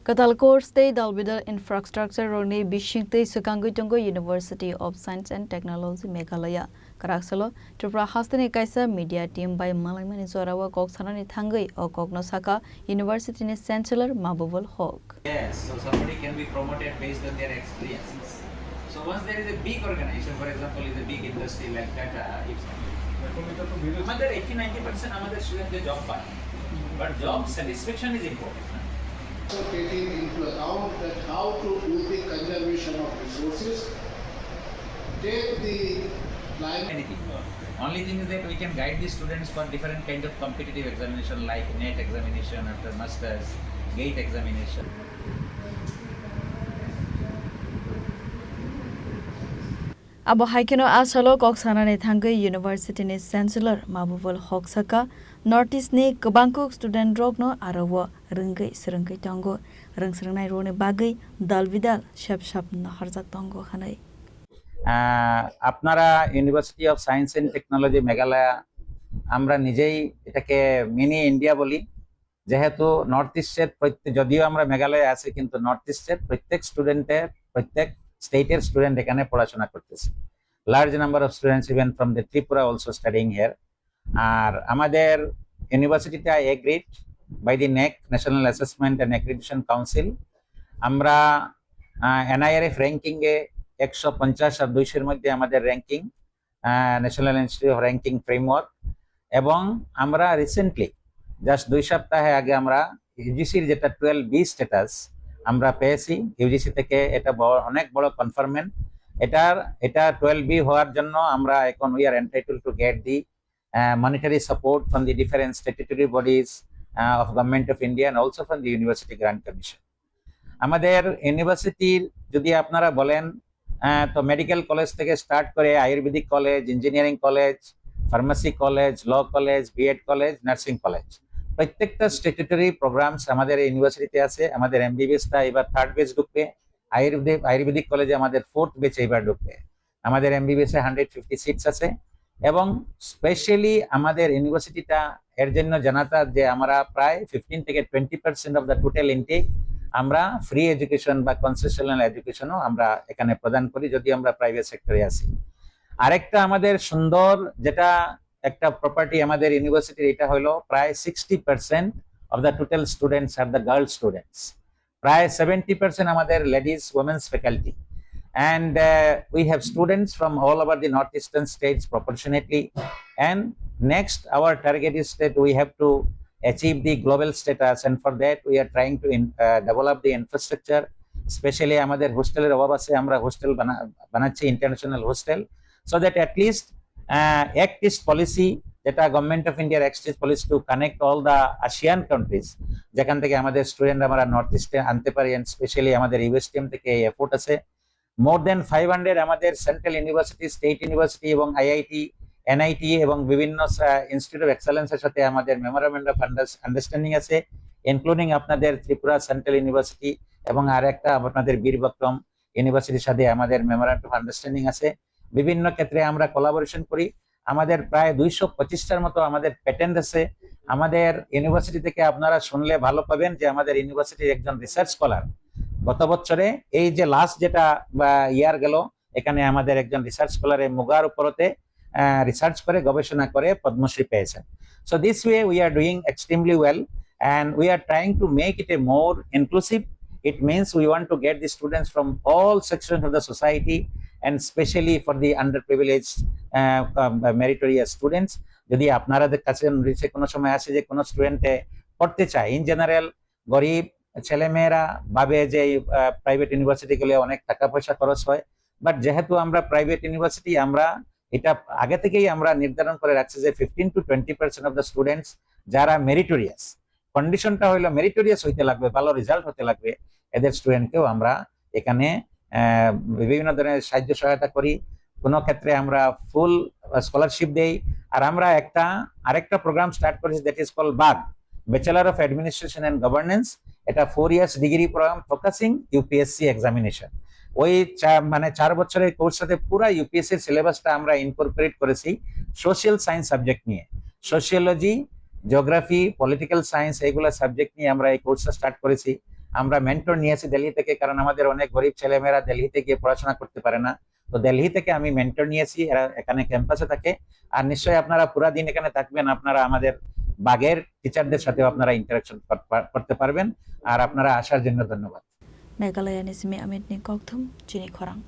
Katal course day Dalbidal infrastructure roni Bishing Te Sukangutongo University of Science and Technology Meghalaya. Karaksalo Tripura Hastani Kaisa media team by Malamani Zorawa Koksanani Tangai or Koknosaka University Chancellor Mabubul Hawk. Yes, so somebody can be promoted based on their experiences. So once there is a big organization, for example, is a big industry like Tata, if আমাদের 80-90% আমাদের স্টুডেন্টদের job পায়, but job satisfaction is important. So taking into account that how to do the conservation of resources, take the climate. Anything. Only thing is that we can guide the students for different kind of competitive examination like NET examination after masters, GATE examination. Abo haikino asalo Koksanani Tangai University Chancellor Mabubul Hawk Saka Northeast ni Kabangkok student drog no arawa Rungai Serungai Tango Rungsrungai Rone Bagai Dalvidal Shap Shap Naharzak Tango Hanai. আপনারা university of science and technology Meghalaya আমরা নিজেই এটাকে mini India বলি যেহেতু north ইস্টের যদিও আমরা মেঘালয়ে আছি কিন্তু নর্থ ইস্টের প্রত্যেক স্টেটের স্টুডেন্ট এখানে পড়াশোনা করতেছে large number of students even from the Tripura also studying here আর আমাদের ইউনিভার্সিটিটা agreed by the NAAC national assessment and accreditation council আমরা এনআইআরএফ র্যাঙ্কিং এ 150 আর 200 এর মধ্যে আমাদের ranking national institute of ranking framework এবং আমরা রিসেন্টলি জাস্ট 2 সপ্তাহ আগে আমরা ইউজিসির যেটা 12B স্ট্যাটাস আমরা পেয়েছি ইউজিসি থেকে এটা অনেক বড় কনফার্মেন্ট এটা 12B হওয়ার জন্য আমরা এখন we are entitled to get the monetary support from the different statutory bodies of government of India and also from the University Grant Commission. আমাদের ইউনিভার্সিটির যদি আপনারা বলেন তো মেডিকেল কলেজ থেকে স্টার্ট করে ayurvedic college engineering college pharmacy college law college BEd college nursing college প্রত্যেকটা statutory programmes আমাদের ইউনিভার্সিটিতে আছে আমাদের এমবিবিএসটা এবার 3rd বেচ ঢুকবে আয়ুর্বেদিক কলেজে আমাদের 4th বেচ এবার ঢুকবে আমাদের এমবিবিএস এ 150 সিটস আছে এবং স্পেশালি আমাদের ইউনিভার্সিটিটা এর জন্য জানাতা যে আমরা প্রায় 15 থেকে 20% অফ দ্য টোটাল ইনটেক আমরা ফ্রি এডুকেশন বা কনসেশনাল এডুকেশনও আমরা এখানে প্রদান করি যদি আমরা প্রাইভেট সেক্টরে আছি আরেকটা আমাদের সুন্দর যেটা একটা প্রপার্টি আমাদের ইউনিভার্সিটির এটা হলো প্রায় 60% of the total students are the girl students প্রায় 70% আমাদের ladies women's faculty and we have students from all over the northeastern states proportionately and next our target is that we have to achieve the global status and for that we are trying to develop the infrastructure especially আমাদের হোস্টেলের অভাব আছে আমরা hostel বানাচ্ছি international hostel so that at least act is policy যেটা government of ইন্ডিয়ার exchange policy to connect all the ASEAN countries যেখান থেকে আমাদের স্টুডেন্ট আমরা নর্থ ইস্টে আনতে পারি এন্ড স্পেশালি আমাদের ইউএসটিএম থেকে এই এফোর্ট আছে মোর দেন 500 আমাদের সেন্ট্রাল ইউনিভার্সিটি স্টেট ইউনিভার্সিটি এবং আইআইটি এনআইটি এবং বিভিন্ন ইনস্টিটিউট অফ এক্সেলেন্সের সাথে আমাদের মেমোরেন্ডাম অফ আন্ডারস্ট্যান্ডিং আছে ইনক্লুডিং আপনাদের ত্রিপুরা সেন্ট্রাল ইউনিভার্সিটি এবং আরেকটা আপনাদের বীরবিক্রম ইউনিভার্সিটির সাথে আমাদের মেমোরেন্ডাম অফ আন্ডারস্ট্যান্ডিং আছে বিভিন্ন ক্ষেত্রে আমরা কোলাবোরেশন করি আমাদের প্রায় 225টার মতো আমাদের প্যাটেন্ট আছে আমাদের ইউনিভার্সিটি থেকে আপনারা শুনলে ভালো পাবেন যে আমাদের ইউনিভার্সিটির একজন রিসার্চ স্কলার গত বছরে এই যে লাস্ট যেটা ইয়ার গেল এখানে আমাদের একজন রিসার্চ স্কলারে মুগার উপরতে রিসার্চ করে গবেষণা করে পদ্মশ্রী পেয়েছেন so this way we are doing extremely well and we are trying to make it a more inclusive it means we want to get the students from all sections of the society and especially for the underprivileged meritorious students যদি আপনাদের কাছে কোনো সময় আসে যে কোনো স্টুডেন্টে পড়তে চায় ইন জেনারেল গরিব ছেলেমেয়েরা ভাবে যে প্রাইভেট ইউনিভার্সিটি গেলে অনেক টাকা পয়সা খরচ হয় বাট যেহেতু আমরা প্রাইভেট ইউনিভার্সিটি আমরা এটা আগে থেকেই আমরা নির্ধারণ করে রাখছি যে 15 to 20% অফ দ্য স্টুডেন্টস যারা মেরিটোরিয়াস কন্ডিশনটা হলো মেরিটোরিয়াস হইতে লাগবে ভালো রেজাল্ট হতে লাগবে এদের স্টুডেন্টকেও আমরা এখানে বিভিন্ন ধরনের সাহায্য সহায়তা করি কোনো ক্ষেত্রে আমরা ফুল স্কলারশিপ দেই আর আমরা আরেকটা প্রোগ্রাম স্টার্ট করেছি that is call BAG bachelor of administration and governance এটা 4 years degree programme focusing UPSC examination ওই মানে 4 বছরের কোর্স সাথে পুরো ইউপিএসসি সিলেবাসটা আমরা ইনকর্পোরেট করেছি সোশ্যাল সায়েন্স সাবজেক্ট নিয়ে সোশিওলজি জিওগ্রাফি পলিটিক্যাল সায়েন্স এইগুলা সাবজেক্ট নিয়ে আমরা এই কোর্সটা স্টার্ট করেছি আমরা মেন্টর নিয়েছি দিল্লি থেকে, কারণ আমাদের অনেক গরিব ছেলেমেয়েরা দিল্লিতে গিয়ে পড়াশোনা করতে পারে না। তো দিল্লি থেকে আমি মেন্টর নিয়েছি, এরা এখানে ক্যাম্পাসে থাকে। আর নিশ্চয়ই আপনারা পুরা দিন এখানে থাকবেন, আপনারা আমাদের বাগের টিচারদের সাথেও আপনারা ইন্টারাকশন করতে পারবেন। আর আপনারা আসার জন্য ধন্যবাদ। মেঘালয় নিসিমে আমিত নি ককথুম চিনি খরাং।